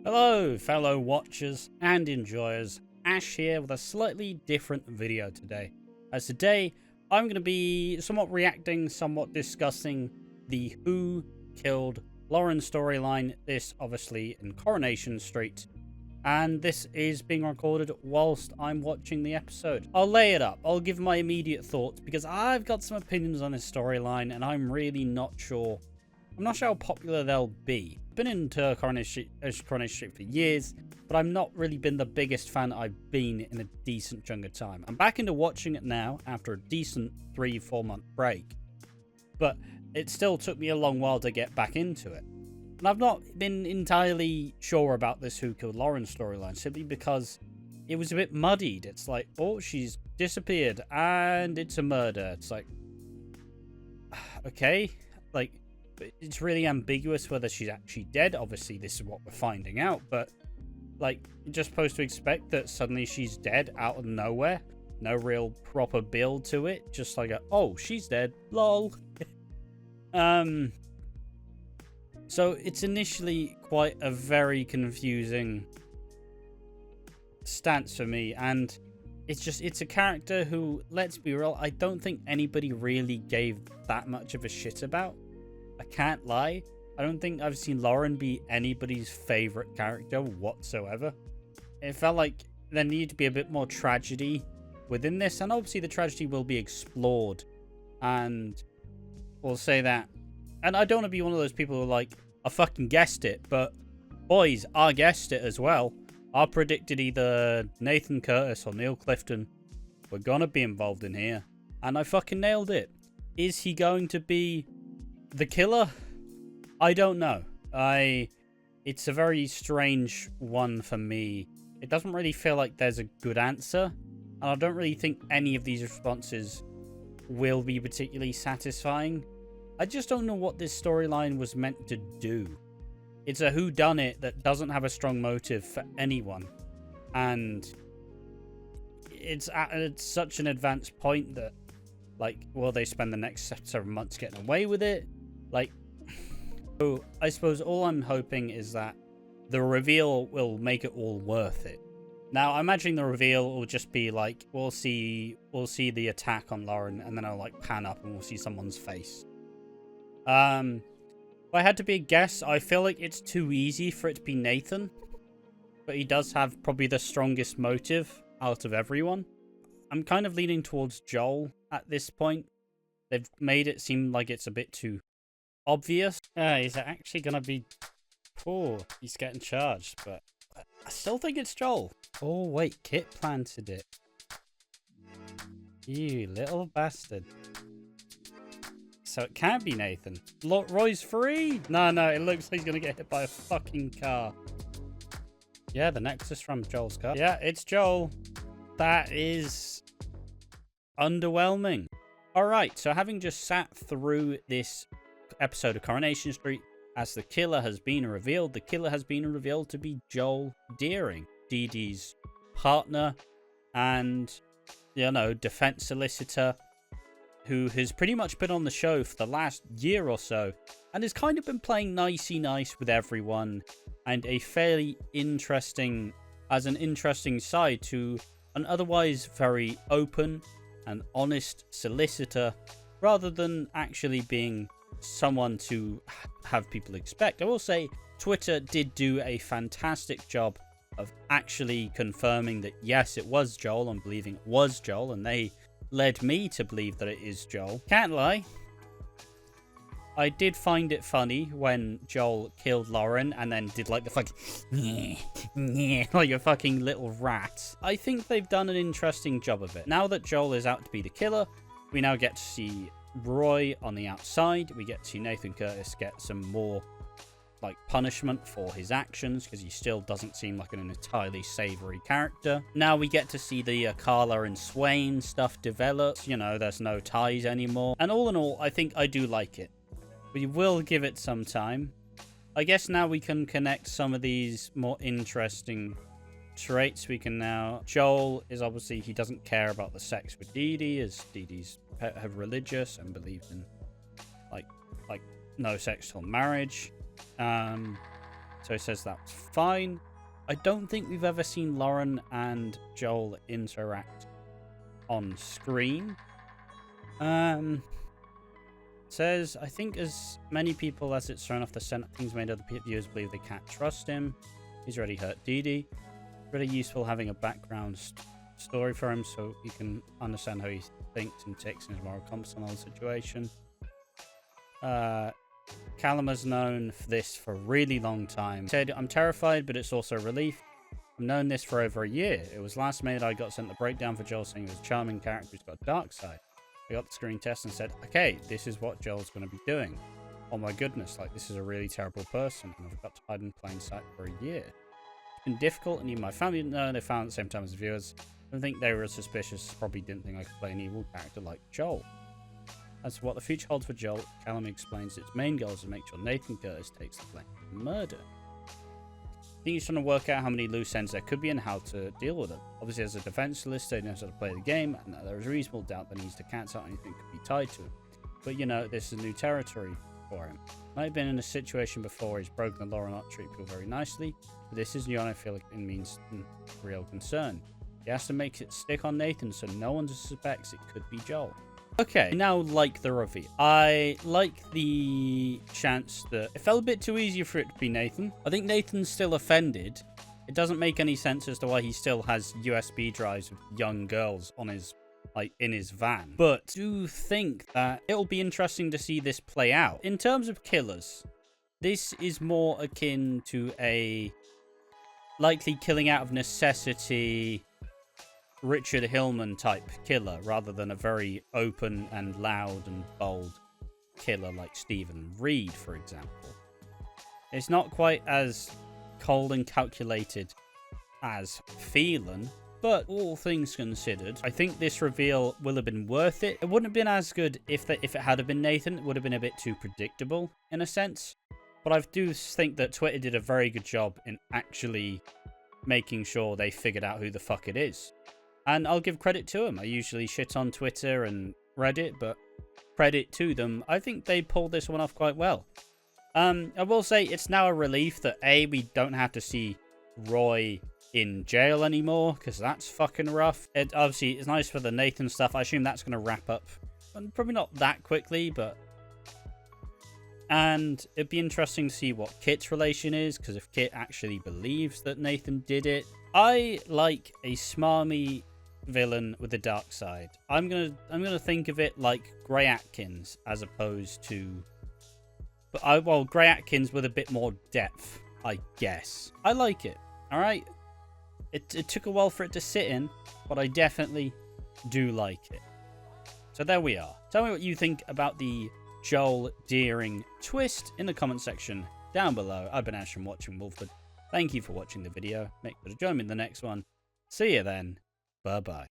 Hello fellow watchers and enjoyers, Ash here with a slightly different video today. As today, I'm going to be somewhat reacting, somewhat discussing the Who Killed Lauren storyline, this obviously in Coronation Street. And this is being recorded whilst I'm watching the episode. I'll lay it up, I'll give my immediate thoughts because I've got some opinions on this storyline and I'm really not sure. I'm not sure how popular they'll be. I've been into Coronation Street for years, but I've not really been the biggest fan I've been in a decent chunk of time. I'm back into watching it now after a decent 3-4 month break, but it still took me a long while to get back into it. And I've not been entirely sure about this Who Killed Lauren storyline, simply because it was a bit muddied. It's like, oh, she's disappeared and it's a murder. It's like, okay, like, it's really ambiguous whether she's actually dead. Obviously, this is what we're finding out, but like, you're just supposed to expect that suddenly she's dead out of nowhere. No real proper build to it. Just like oh, she's dead. Lol. So it's initially quite a very confusing stance for me, and it's a character who, let's be real, I don't think anybody really gave that much of a shit about. I can't lie. I don't think I've seen Lauren be anybody's favorite character whatsoever. It felt like there needed to be a bit more tragedy within this, and obviously the tragedy will be explored, and we'll say that. And I don't want to be one of those people who are like, I fucking guessed it, but boys, I guessed it as well. I predicted either Nathan Curtis or Neil Clifton were gonna be involved in here, and I fucking nailed it. Is he going to be the killer? I don't know. It's a very strange one for me. It doesn't really feel like there's a good answer, and I don't really think any of these responses will be particularly satisfying. I just don't know what this storyline was meant to do. It's a whodunit that doesn't have a strong motive for anyone, and it's at such an advanced point that, like, will they spend the next several months getting away with it? Like, so I suppose all I'm hoping is that the reveal will make it all worth it. Now, I'm imagining the reveal will just be like, we'll see the attack on Lauren, and then I'll like pan up and we'll see someone's face. If I had to be a guess, I feel like it's too easy for it to be Nathan, but he does have probably the strongest motive out of everyone. I'm kind of leaning towards Joel at this point. They've made it seem like it's a bit too obvious. He's actually gonna be... Oh, he's getting charged, but I still think it's Joel. Oh, wait, Kit planted it. You little bastard. So it can't be Nathan. Roy's free? No, it looks like he's gonna get hit by a fucking car. Yeah, the Nexus from Joel's car. Yeah, it's Joel. That is underwhelming. Alright, so having just sat through this episode of Coronation Street, as the killer has been revealed, the killer has been revealed to be Joel Deering, Dee Dee's partner and, you know, defense solicitor, who has pretty much been on the show for the last year or so and has kind of been playing nicey nice with everyone, and a fairly interesting side to an otherwise very open and honest solicitor, rather than actually being someone to have people expect. I will say Twitter did do a fantastic job of actually confirming that yes, it was Joel, and believing it was Joel, and they led me to believe that it is Joel. Can't lie, I did find it funny when Joel killed Lauren and then did like the fucking like a fucking little rat. I think they've done an interesting job of it. Now that Joel is out to be the killer, we now get to see Roy on the outside. We get to see Nathan Curtis get some more like punishment for his actions, because he still doesn't seem like an entirely savory character. Now we get to see the Carla and Swain stuff develop. You know, there's no ties anymore, and all in all, I think I do like it. We will give it some time. I guess now we can connect some of these more interesting traits. We can now... Joel is obviously, he doesn't care about the sex with Dee Dee, as Dee Dee's religious and believes in like no sex till marriage. So he says that's fine. I don't think we've ever seen Lauren and Joel interact on screen. Says, I think as many people as it's thrown off the scent, things made other viewers believe they can't trust him. He's already hurt Dee Dee. Really useful having a background story for him so you can understand how he thinks and ticks and his moral compass on the whole situation. Callum has known this for a really long time. Said, I'm terrified, but it's also a relief. I've known this for over a year. It was last May that I got sent the breakdown for Joel saying he was a charming character who's got a dark side. I got the screen test and said, okay, this is what Joel's going to be doing. Oh my goodness, like this is a really terrible person and I've got to hide in plain sight for a year. It's been difficult and even my family didn't know. They found at the same time as the viewers. I don't think they were as suspicious, probably didn't think I could play an evil character like Joel. As to what the future holds for Joel, Callum explains its main goal is to make sure Nathan Curtis takes the blame for the murder. I think he's trying to work out how many loose ends there could be and how to deal with them. Obviously, as a defense solicitor, he knows how to play the game, and there is reasonable doubt that he needs to cancel out anything could be tied to him. But, you know, this is new territory for him. Might have been in a situation before where he's broken the law and not treat people very nicely, but this is new and I feel like it means real concern. He has to make it stick on Nathan so no one suspects it could be Joel. Okay, I now like the reveal. I like the chance that it felt a bit too easy for it to be Nathan. I think Nathan's still offended. It doesn't make any sense as to why he still has USB drives with young girls on his, like, in his van. But I do think that it'll be interesting to see this play out. In terms of killers, this is more akin to a likely killing out of necessity Richard Hillman type killer rather than a very open and loud and bold killer like Stephen Reed, for example. It's not quite as cold and calculated as Phelan, but all things considered, I think this reveal will have been worth it. It wouldn't have been as good if it had been Nathan. It would have been a bit too predictable in a sense. But I do think that Twitter did a very good job in actually making sure they figured out who the fuck it is. And I'll give credit to them. I usually shit on Twitter and Reddit, but credit to them. I think they pulled this one off quite well. I will say it's now a relief that A, we don't have to see Roy in jail anymore, because that's fucking rough. Obviously, it's nice for the Nathan stuff. I assume that's going to wrap up. Probably not that quickly, but... And it'd be interesting to see what Kit's relation is, because if Kit actually believes that Nathan did it. I like a smarmy villain with a dark side. I'm gonna think of it like Grey Atkins as opposed to, well, Grey Atkins with a bit more depth, I guess. I like it. All right, it took a while for it to sit in, but I definitely do like it. So there we are. Tell me what you think about the Joel Deering twist in the comment section down below. I've been Ash from Watching Walford. Thank you for watching the video. Make sure to join me in the next one. See you then. Bye-bye.